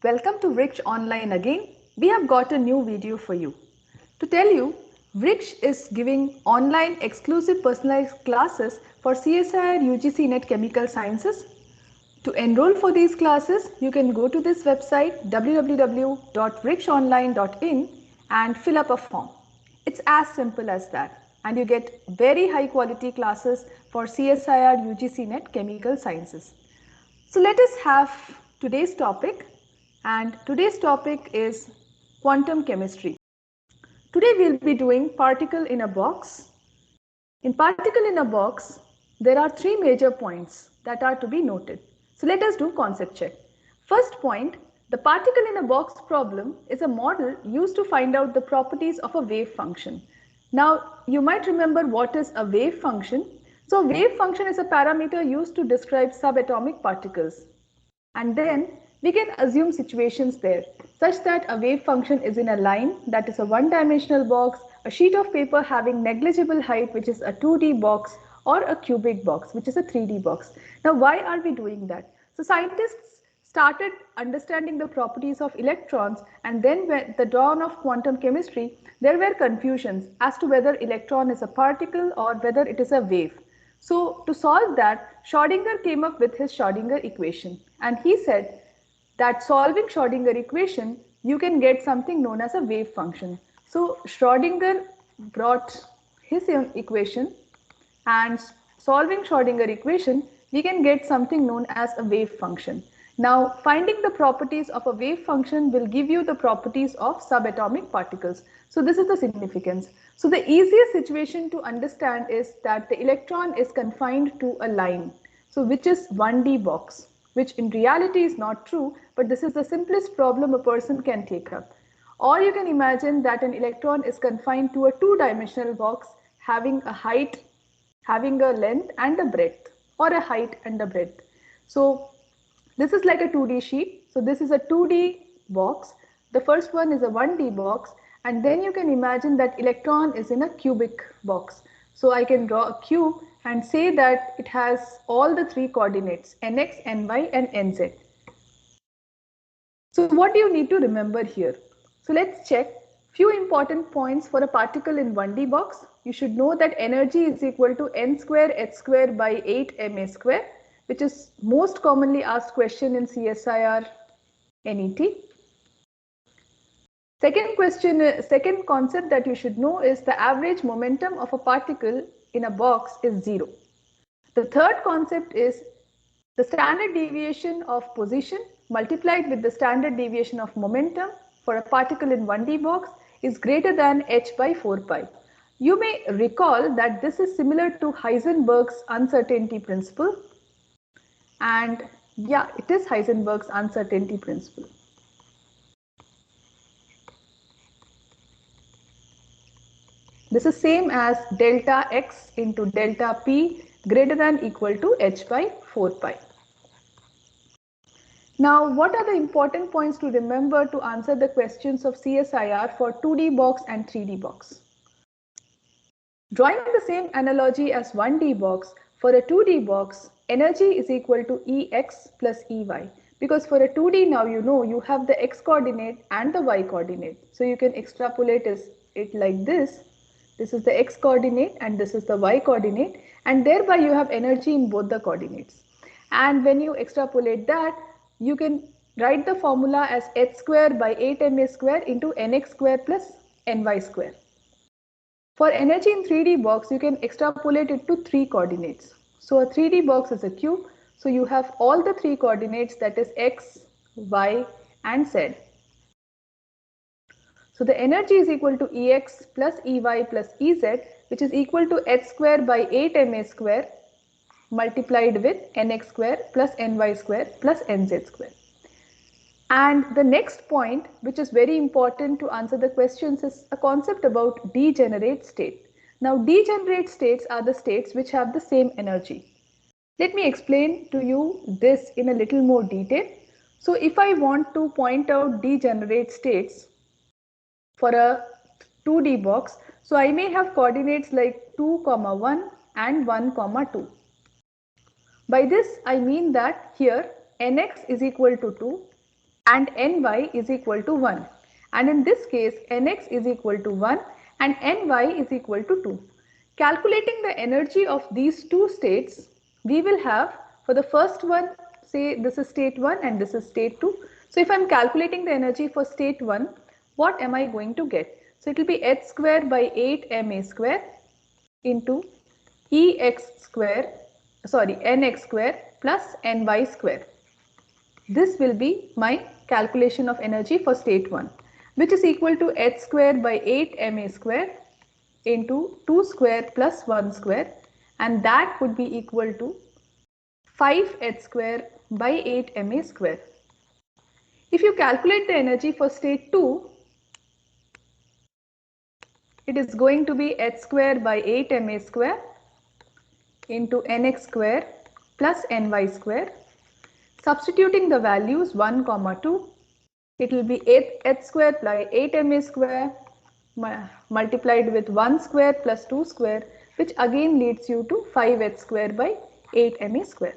Welcome to Vriksh Online again. We have got a new video for you. To tell you, Vriksh is giving online exclusive personalized classes for CSIR UGC NET Chemical Sciences. To enroll for these classes, you can go to this website www.vrikshonline.in and fill up a form. It's as simple as that, and you get very high quality classes for CSIR UGC NET Chemical Sciences. So let us have today's topic, and today's topic is quantum chemistry. Today we'll be doing particle in a box. In particle in a box, there are three major points that are to be noted. So let us do concept check. First point, the particle in a box problem is a model used to find out the properties of a wave function. Now you might remember what is a wave function. So wave function is a parameter used to describe subatomic particles. And then we can assume situations there such that a wave function is in a line, that is a one-dimensional box, a sheet of paper having negligible height, which is a 2D box, or a cubic box, which is a 3D box. Now why are we doing that? So scientists started understanding the properties of electrons, and then with the dawn of quantum chemistry, there were confusions as to whether electron is a particle or whether it is a wave. So to solve that, Schrödinger came up with his Schrödinger equation, and he said that solving Schrödinger equation, you can get something known as a wave function. So Schrödinger brought his equation, and solving Schrödinger equation, we can get something known as a wave function. Now finding the properties of a wave function will give you the properties of subatomic particles. So this is the significance. So the easiest situation to understand is that the electron is confined to a line, so which is 1D box, which in reality is not true, but this is the simplest problem a person can take up. Or you can imagine that an electron is confined to a two-dimensional box having a height, having a length and a breadth, or a height and a breadth. So this is like a 2D sheet. So this is a 2D box. The first one is a 1D box, and then you can imagine that electron is in a cubic box. So I can draw a cube and say that it has all the three coordinates, nx, ny and nz. So what do you need to remember here? So let's check few important points for a particle in 1D box. You should know that energy is equal to n square h square by 8 ma square, which is most commonly asked question in CSIR NET. Second concept that you should know is the average momentum of a particle in a box is 0. The third concept is the standard deviation of position multiplied with the standard deviation of momentum for a particle in 1D box is greater than h by 4 pi. You may recall that this is similar to Heisenberg's uncertainty principle. And yeah, it is Heisenberg's uncertainty principle. This is same as delta x into delta p greater than equal to h by 4 pi. Now, what are the important points to remember to answer the questions of CSIR for 2D box and 3D box? Drawing the same analogy as 1D box, for a 2D box, energy is equal to Ex plus Ey. Because for a 2D now you know you have the x coordinate and the y coordinate. So you can extrapolate it like this. This is the x coordinate and this is the y coordinate, and thereby you have energy in both the coordinates. And when you extrapolate that, you can write the formula as h square by 8 ma square into nx square plus ny square. For energy in 3D box, you can extrapolate it to three coordinates. So a 3D box is a cube. So you have all the three coordinates, that is x, y and z. So the energy is equal to Ex plus Ey plus Ez, which is equal to h square by 8 ma square multiplied with nx square plus ny square plus nz square. And the next point, which is very important to answer the questions, is a concept about degenerate state. Now, degenerate states are the states which have the same energy. Let me explain to you this in a little more detail. So, if I want to point out degenerate states for a 2D box, so I may have coordinates like 2, 1 and 1, 2. By this, I mean that here nx is equal to 2 and ny is equal to 1. And in this case, nx is equal to 1 and ny is equal to 2. Calculating the energy of these two states, we will have for the first one, say this is state 1 and this is state 2. So if I am calculating the energy for state 1, what am I going to get? So it will be h square by 8ma square into nx square plus ny square. This will be my calculation of energy for state 1, which is equal to h square by 8ma square into 2 square plus 1 square, and that would be equal to 5h square by 8ma square. If you calculate the energy for state 2, it is going to be h square by 8ma square into nx square plus ny square. Substituting the values 1, 2, it will be h square by 8ma square multiplied with 1 square plus 2 square, which again leads you to 5h square by 8ma square.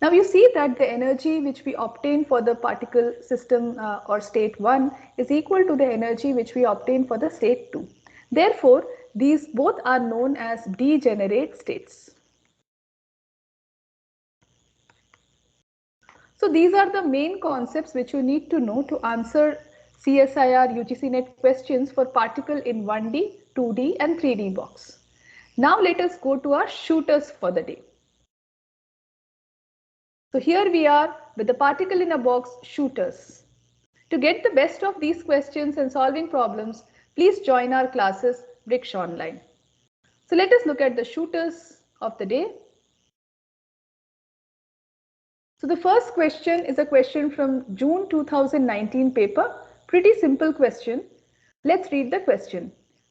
Now you see that the energy which we obtain for the particle system or state 1 is equal to the energy which we obtain for the state 2. Therefore, these both are known as degenerate states. So these are the main concepts which you need to know to answer CSIR UGC NET questions for particle in 1D, 2D and 3D box. Now let us go to our shooters for the day. So here we are with the particle in a box shooters. To get the best of these questions and solving problems, please join our classes Bricksh Online. So let us look at the shooters of the day. So the first question is a question from June 2019 paper. Pretty simple question. Let's read the question.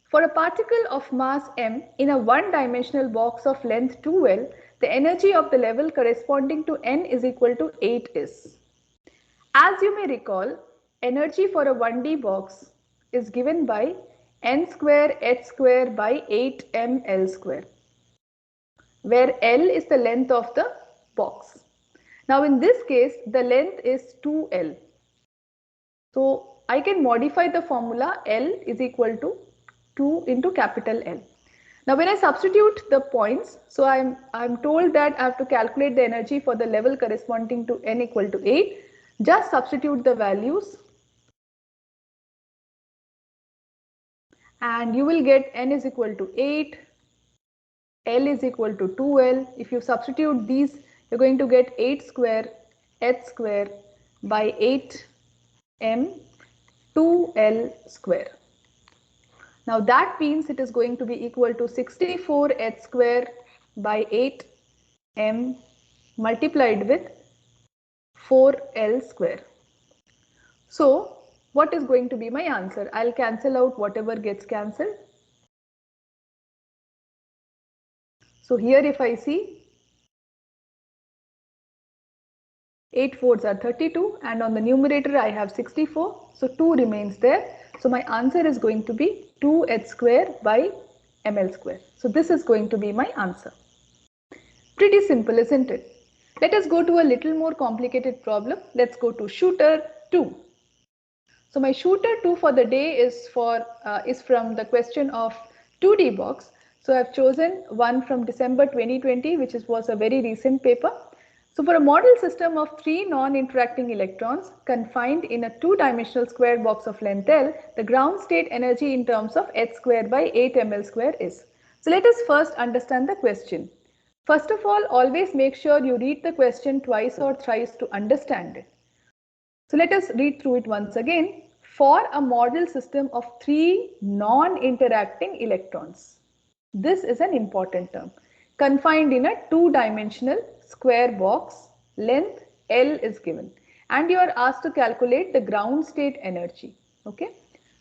For a particle of mass m in a one-dimensional box of length 2L, the energy of the level corresponding to n is equal to 8 is. As you may recall, energy for a 1D box is given by n square h square by 8ml square, where L is the length of the box. Now in this case, the length is 2L. So I can modify the formula L is equal to 2 into capital L. Now when I substitute the points, so I'm told that I have to calculate the energy for the level corresponding to n equal to 8. Just substitute the values and you will get n is equal to 8, L is equal to 2L. If you substitute these, you're going to get 8 square h square by 8m 2L square. Now that means it is going to be equal to 64 h square by 8m multiplied with 4L square. So what is going to be my answer? I'll cancel out whatever gets cancelled. So here if I see 8 fours are 32 and on the numerator I have 64. So 2 remains there. So my answer is going to be 2h square by ml square. So this is going to be my answer. Pretty simple, isn't it? Let us go to a little more complicated problem. Let's go to shooter 2. So my shooter 2 for the day is from the question of 2D box. So I've chosen one from December 2020, which was a very recent paper. So for a model system of 3 non-interacting electrons confined in a 2-dimensional square box of length L, the ground state energy in terms of h square by 8ml square is. So let us first understand the question. First of all, always make sure you read the question twice or thrice to understand it. So let us read through it once again. For a model system of 3 non-interacting electrons. This is an important term. Confined in a 2-dimensional square box, length L is given and you are asked to calculate the ground state energy. Okay.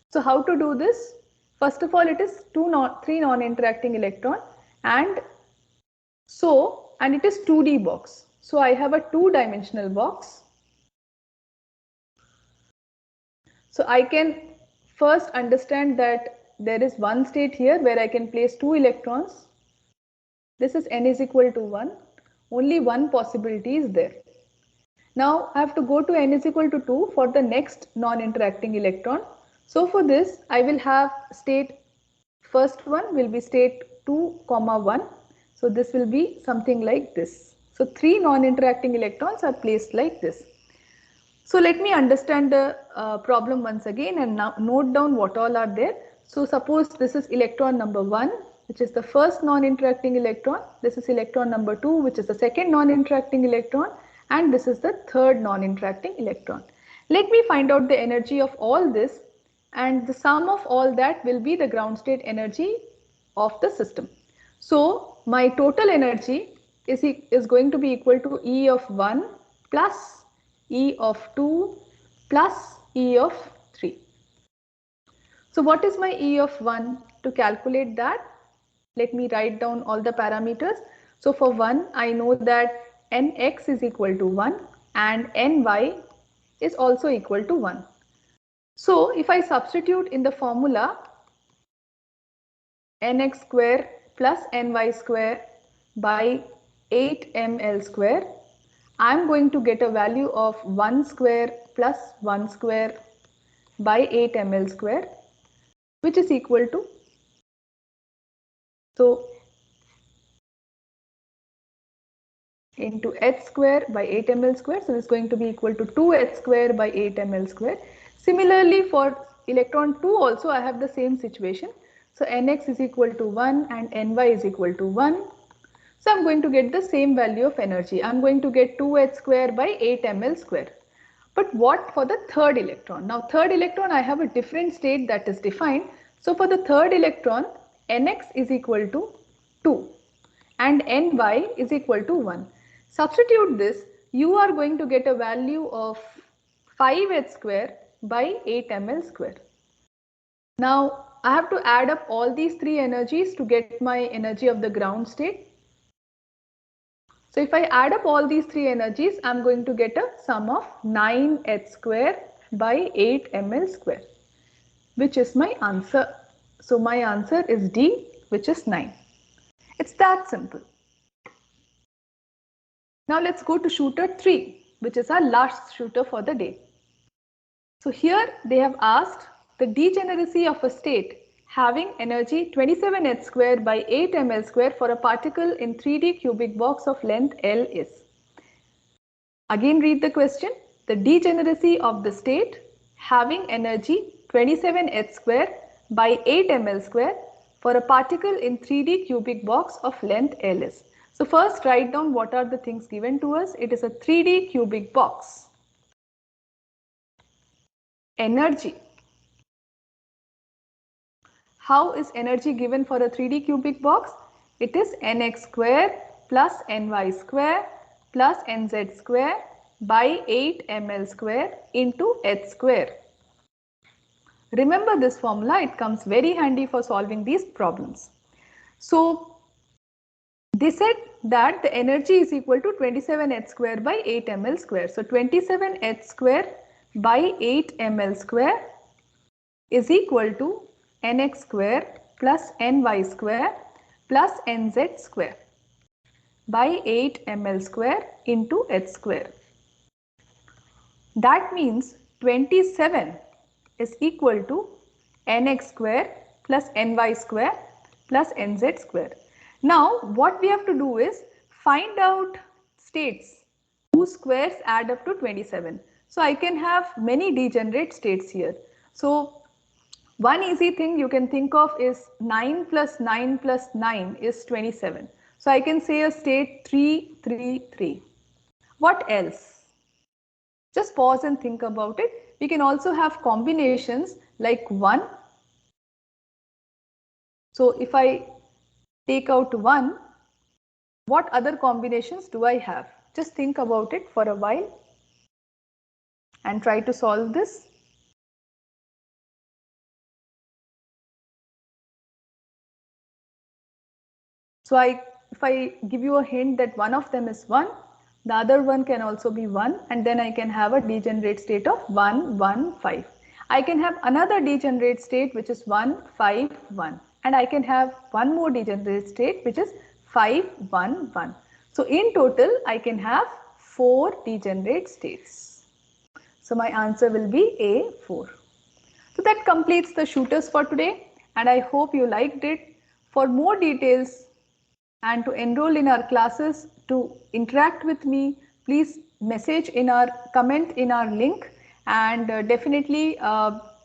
So how to do this? First of all, it is 3 non-interacting electron and it is 2D box. So I have a 2-dimensional box. So I can first understand that there is one state here where I can place 2 electrons. This is n is equal to 1. Only one possibility is there. Now I have to go to n is equal to 2 for the next non-interacting electron. So for this I will have state, first one will be state 2, 1. So this will be something like this. So 3 non-interacting electrons are placed like this. So let me understand the problem once again and now note down what all are there. So suppose this is electron number 1, which is the first non-interacting electron. This is electron number 2, which is the second non-interacting electron, and this is the third non-interacting electron. Let me find out the energy of all this, and the sum of all that will be the ground state energy of the system. So my total energy is going to be equal to E of 1 plus E of 2 plus E of 3. So what is my E of 1? To calculate that, let me write down all the parameters. So for 1, I know that Nx is equal to 1 and Ny is also equal to 1. So if I substitute in the formula Nx square plus Ny square by 8ml square, I am going to get a value of 1 square plus 1 square by 8 ml square, which is equal to, so into h square by 8 ml square, so this is going to be equal to 2h square by 8 ml square. Similarly for electron 2 also I have the same situation. So Nx is equal to 1 and Ny is equal to 1. So I am going to get the same value of energy. I am going to get 2h square by 8 ml square. But what for the third electron? Now third electron I have a different state that is defined. So for the third electron, Nx is equal to 2 and Ny is equal to 1. Substitute this, you are going to get a value of 5h square by 8 ml square. Now I have to add up all these three energies to get my energy of the ground state. So if I add up all these three energies, I am going to get a sum of 9h square by 8 ml square, which is my answer. So my answer is D, which is 9. It's that simple. Now let's go to shooter 3, which is our last shooter for the day. So here they have asked the degeneracy of a state having energy 27h square by 8 ml square for a particle in 3D cubic box of length L is. Again read the question. The degeneracy of the state having energy 27h square by 8 ml square for a particle in 3D cubic box of length L is. So first write down what are the things given to us. It is a 3D cubic box. Energy. How is energy given for a 3D cubic box? It is Nx square plus Ny square plus Nz square by 8 ml square into h square. Remember this formula, it comes very handy for solving these problems. So they said that the energy is equal to 27h square by 8 ml square. So 27h square by 8 ml square is equal to Nx square plus Ny square plus Nz square by 8 ml square into h square. That means 27 is equal to Nx square plus Ny square plus Nz square. Now what we have to do is find out states whose squares add up to 27. So I can have many degenerate states here. So one easy thing you can think of is 9 plus 9 plus 9 is 27. So I can say a state 3, 3, 3. What else? Just pause and think about it. We can also have combinations like 1. So if I take out 1, what other combinations do I have? Just think about it for a while and try to solve this. So if I give you a hint that one of them is 1, the other one can also be 1, and then I can have a degenerate state of 1, 1, 5. I can have another degenerate state which is 1, 5, 1, and I can have one more degenerate state which is 5, 1, 1. So in total I can have 4 degenerate states. So my answer will be A4. So that completes the shooters for today, and I hope you liked it. For more details and to enroll in our classes, to interact with me, please message in our comment in our link, and definitely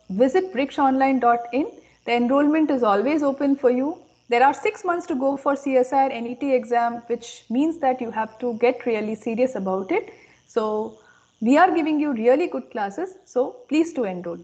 visit brixonline.in. The enrollment is always open for you. There are 6 months to go for CSIR NET exam, which means that you have to get really serious about it. So we are giving you really good classes, so please do enroll.